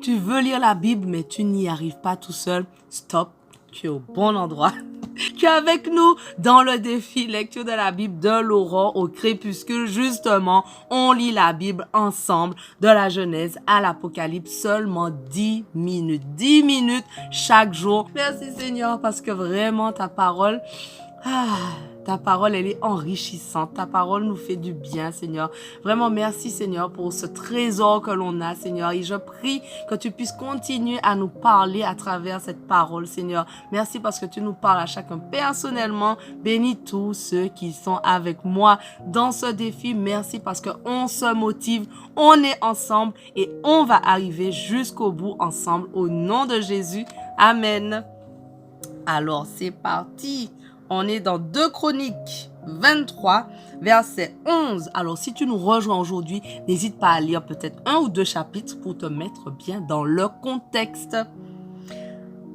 Tu veux lire la Bible, mais tu n'y arrives pas tout seul. Stop, tu es au bon endroit. Tu es avec nous dans le défi lecture de la Bible de l'aurore au crépuscule. Justement, on lit la Bible ensemble de la Genèse à l'Apocalypse, seulement 10 minutes. 10 minutes chaque jour. Merci Seigneur parce que vraiment ta parole... ta parole, elle est enrichissante. Ta parole nous fait du bien, Seigneur. Vraiment, merci, Seigneur, pour ce trésor que l'on a, Seigneur. Et je prie que tu puisses continuer à nous parler à travers cette parole, Seigneur. Merci parce que tu nous parles à chacun personnellement. Bénis tous ceux qui sont avec moi dans ce défi. Merci parce qu'on se motive, on est ensemble et on va arriver jusqu'au bout ensemble. Au nom de Jésus, Amen. Alors, c'est parti. On est dans 2 Chroniques 23, verset 11. Alors, si tu nous rejoins aujourd'hui, n'hésite pas à lire peut-être 1 ou 2 chapitres pour te mettre bien dans le contexte.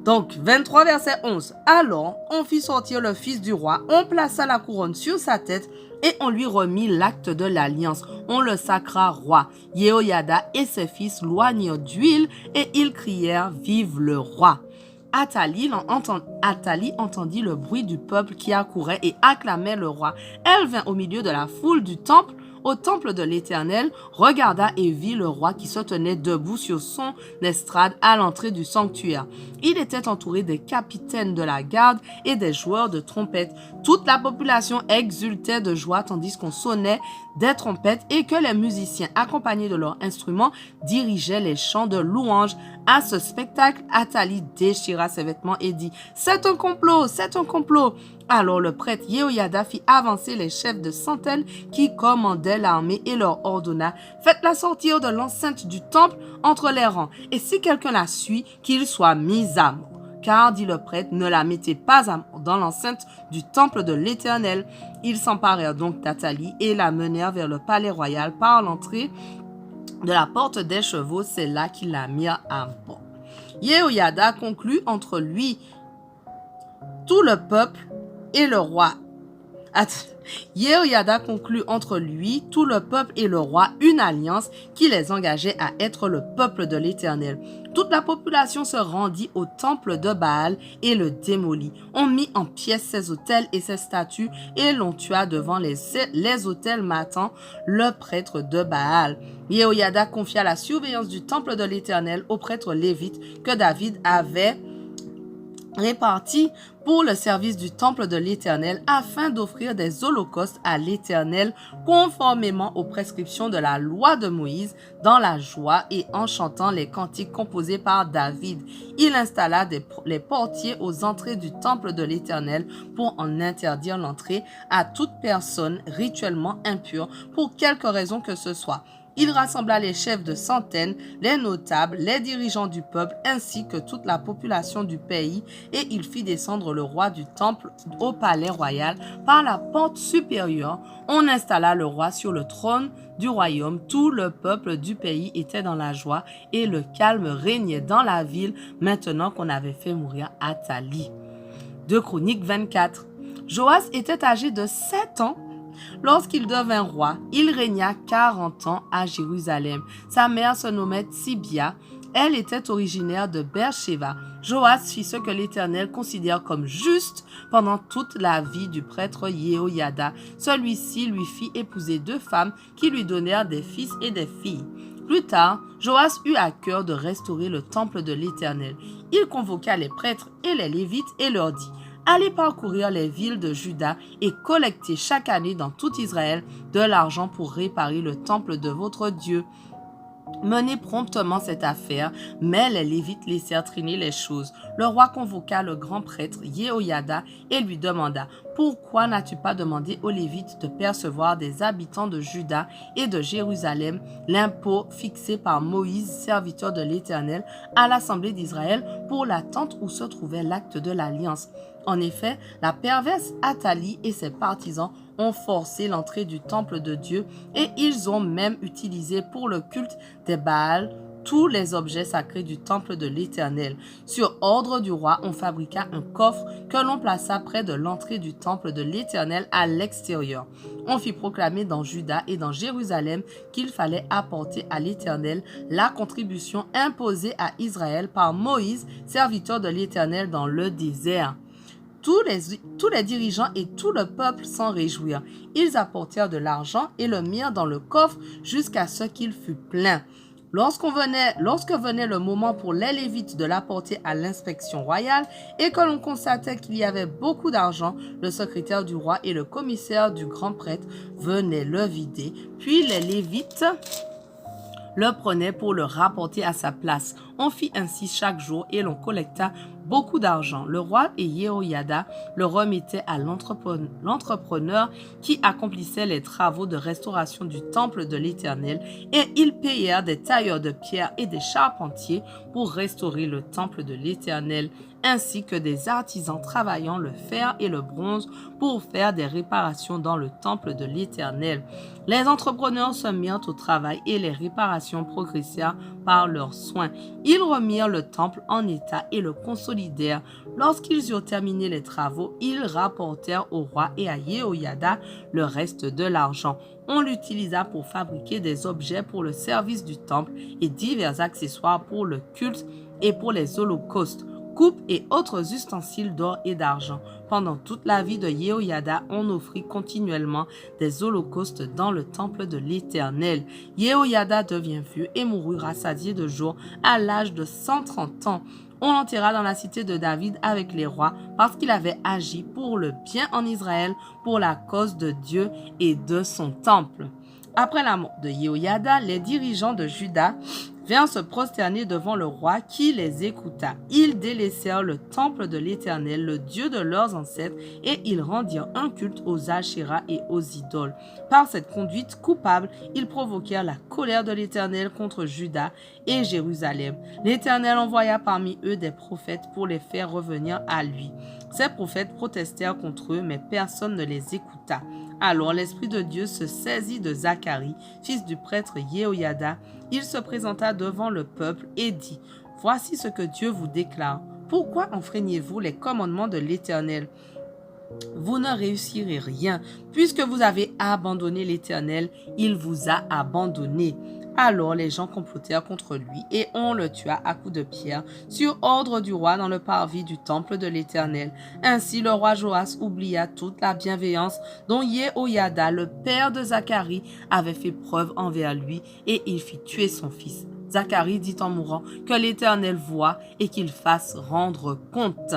Donc, 23, verset 11. Alors, on fit sortir le fils du roi, on plaça la couronne sur sa tête et on lui remit l'acte de l'alliance. On le sacra roi. Yehoyada et ses fils loignirent d'huile et ils crièrent « Vive le roi !» Athalie entendit le bruit du peuple qui accourait et acclamait le roi. Elle vint au milieu de la foule du temple, au temple de l'Éternel, regarda et vit le roi qui se tenait debout sur son estrade à l'entrée du sanctuaire. Il était entouré des capitaines de la garde et des joueurs de trompettes. Toute la population exultait de joie tandis qu'on sonnait des trompettes et que les musiciens, accompagnés de leurs instruments, dirigeaient les chants de louange. À ce spectacle, Athalie déchira ses vêtements et dit « C'est un complot, c'est un complot !» Alors le prêtre Yehoyada fit avancer les chefs de centaines qui commandaient l'armée et leur ordonna « Faites-la sortir de l'enceinte du temple entre les rangs, et si quelqu'un la suit, qu'il soit mis à mort. » Car, dit le prêtre, ne la mettez pas à mort dans l'enceinte du temple de l'Éternel. Ils s'emparèrent donc d'Athalie et la menèrent vers le palais royal par l'entrée de la porte des chevaux. C'est là qu'ils la mirent à mort. Yehoyada conclut entre lui, tout le peuple et le roi. Yehoyada conclut entre lui, tout le peuple et le roi une alliance qui les engageait à être le peuple de l'Éternel. Toute la population se rendit au temple de Baal et le démolit. On mit en pièces ses autels et ses statues et l'on tua devant les autels Mathan, le prêtre de Baal. Yehoyada confia la surveillance du temple de l'Éternel aux prêtres lévites que David avait répartis pour le service du temple de l'Éternel afin d'offrir des holocaustes à l'Éternel conformément aux prescriptions de la loi de Moïse dans la joie et en chantant les cantiques composés par David. Il installa les portiers aux entrées du temple de l'Éternel pour en interdire l'entrée à toute personne rituellement impure pour quelque raison que ce soit. Il rassembla les chefs de centaines, les notables, les dirigeants du peuple, ainsi que toute la population du pays, et il fit descendre le roi du temple au palais royal par la porte supérieure. On installa le roi sur le trône du royaume. Tout le peuple du pays était dans la joie, et le calme régnait dans la ville, maintenant qu'on avait fait mourir Athalie. 2 Chroniques 24. Joas était âgé de 7 ans. Lorsqu'il devint roi, il régna 40 ans à Jérusalem. Sa mère se nommait Tsibia. Elle était originaire de Beersheba. Joas fit ce que l'Éternel considère comme juste pendant toute la vie du prêtre Yehoyada. Celui-ci lui fit épouser 2 femmes qui lui donnèrent des fils et des filles. Plus tard, Joas eut à cœur de restaurer le temple de l'Éternel. Il convoqua les prêtres et les lévites et leur dit « Allez parcourir les villes de Juda et collectez chaque année dans tout Israël de l'argent pour réparer le temple de votre Dieu. » Menez promptement cette affaire, mais les Lévites laissèrent traîner les choses. Le roi convoqua le grand prêtre Yehoyada et lui demanda « Pourquoi n'as-tu pas demandé aux Lévites de percevoir des habitants de Juda et de Jérusalem l'impôt fixé par Moïse, serviteur de l'Éternel, à l'assemblée d'Israël pour la tente où se trouvait l'acte de l'alliance ?» En effet, la perverse Athalie et ses partisans ont forcé l'entrée du temple de Dieu et ils ont même utilisé pour le culte des Baals tous les objets sacrés du temple de l'Éternel. Sur ordre du roi, on fabriqua un coffre que l'on plaça près de l'entrée du temple de l'Éternel à l'extérieur. On fit proclamer dans Juda et dans Jérusalem qu'il fallait apporter à l'Éternel la contribution imposée à Israël par Moïse, serviteur de l'Éternel dans le désert. Tous les dirigeants et tout le peuple s'en réjouirent. Ils apportèrent de l'argent et le mirent dans le coffre jusqu'à ce qu'il fût plein. Lorsque venait le moment pour les Lévites de l'apporter à l'inspection royale et que l'on constatait qu'il y avait beaucoup d'argent, le secrétaire du roi et le commissaire du grand prêtre venaient le vider. Puis les Lévites le prenaient pour le rapporter à sa place. On fit ainsi chaque jour et l'on collecta beaucoup d'argent. Le roi et Yehoyada le remettaient à l'entrepreneur qui accomplissait les travaux de restauration du temple de l'Éternel et ils payèrent des tailleurs de pierre et des charpentiers pour restaurer le temple de l'Éternel, ainsi que des artisans travaillant le fer et le bronze pour faire des réparations dans le temple de l'Éternel. Les entrepreneurs se mirent au travail et les réparations progressèrent par leurs soins. Ils remirent le temple en état et le consolidèrent. Lorsqu'ils eurent terminé les travaux, ils rapportèrent au roi et à Yehoyada le reste de l'argent. On l'utilisa pour fabriquer des objets pour le service du temple et divers accessoires pour le culte et pour les holocaustes, coupes et autres ustensiles d'or et d'argent. Pendant toute la vie de Yehoyada, on offrit continuellement des holocaustes dans le temple de l'Éternel. Yehoyada devint vieux et mourut rassasié de jours à l'âge de 130 ans. On l'enterra dans la cité de David avec les rois parce qu'il avait agi pour le bien en Israël, pour la cause de Dieu et de son temple. Après la mort de Yehoyada, les dirigeants de Juda vinrent se prosterner devant le roi qui les écouta. Ils délaissèrent le temple de l'Éternel, le Dieu de leurs ancêtres, et ils rendirent un culte aux Ashéras et aux idoles. Par cette conduite coupable, ils provoquèrent la colère de l'Éternel contre Juda et Jérusalem. L'Éternel envoya parmi eux des prophètes pour les faire revenir à lui. Ces prophètes protestèrent contre eux, mais personne ne les écouta. Alors l'Esprit de Dieu se saisit de Zacharie, fils du prêtre Yehoyada. Il se présenta devant le peuple et dit : « Voici ce que Dieu vous déclare. Pourquoi enfreignez-vous les commandements de l'Éternel ? Vous ne réussirez rien. Puisque vous avez abandonné l'Éternel, il vous a abandonné. » Alors les gens complotèrent contre lui et on le tua à coups de pierre sur ordre du roi dans le parvis du temple de l'Éternel. Ainsi le roi Joas oublia toute la bienveillance dont Yehoyada, le père de Zacharie, avait fait preuve envers lui et il fit tuer son fils. Zacharie dit en mourant que l'Éternel voit et qu'il fasse rendre compte.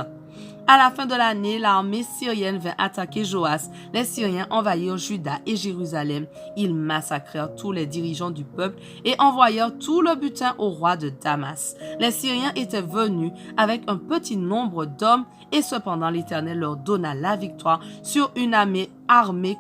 À la fin de l'année, l'armée syrienne vint attaquer Joas. Les Syriens envahirent Juda et Jérusalem. Ils massacrèrent tous les dirigeants du peuple et envoyèrent tout le butin au roi de Damas. Les Syriens étaient venus avec un petit nombre d'hommes et cependant l'Éternel leur donna la victoire sur une armée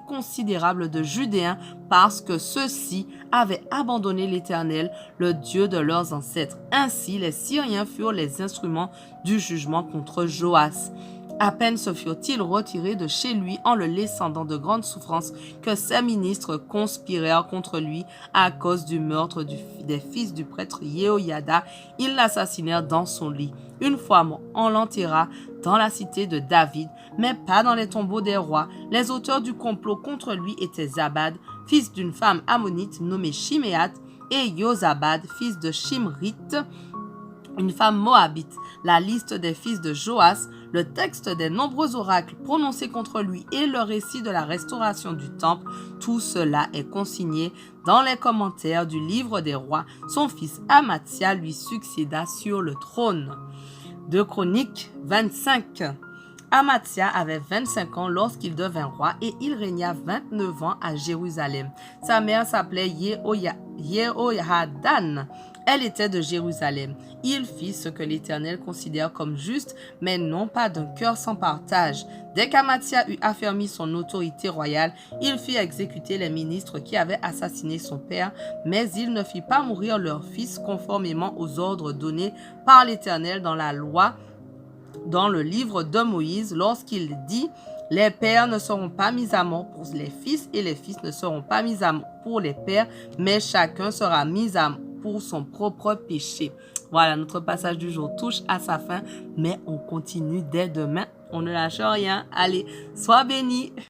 considérable de Judéens parce que ceux-ci avaient abandonné l'Éternel, le Dieu de leurs ancêtres. Ainsi, les Syriens furent les instruments du jugement contre Joas. À peine se furent-ils retirés de chez lui en le laissant dans de grandes souffrances que ses ministres conspirèrent contre lui à cause du meurtre des fils du prêtre Yehoyada. Ils l'assassinèrent dans son lit. Une fois mort, on l'enterra dans la cité de David, mais pas dans les tombeaux des rois. Les auteurs du complot contre lui étaient Zabad, fils d'une femme ammonite nommée Shiméat, et Yozabad, fils de Shimrith, une femme moabite. La liste des fils de Joas, le texte des nombreux oracles prononcés contre lui et le récit de la restauration du temple, tout cela est consigné dans les commentaires du livre des rois. Son fils Amathia lui succéda sur le trône. 2 Chroniques 25. Amathia avait 25 ans lorsqu'il devint roi et il régna 29 ans à Jérusalem. Sa mère s'appelait Yehohadan. Elle était de Jérusalem. Il fit ce que l'Éternel considère comme juste, mais non pas d'un cœur sans partage. Dès qu'Amathia eut affermi son autorité royale, il fit exécuter les ministres qui avaient assassiné son père, mais il ne fit pas mourir leur fils conformément aux ordres donnés par l'Éternel dans la loi, dans le livre de Moïse, lorsqu'il dit « Les pères ne seront pas mis à mort pour les fils et les fils ne seront pas mis à mort pour les pères, mais chacun sera mis à mort. » pour son propre péché. Voilà, notre passage du jour touche à sa fin, mais on continue dès demain. On ne lâche rien. Allez, sois béni.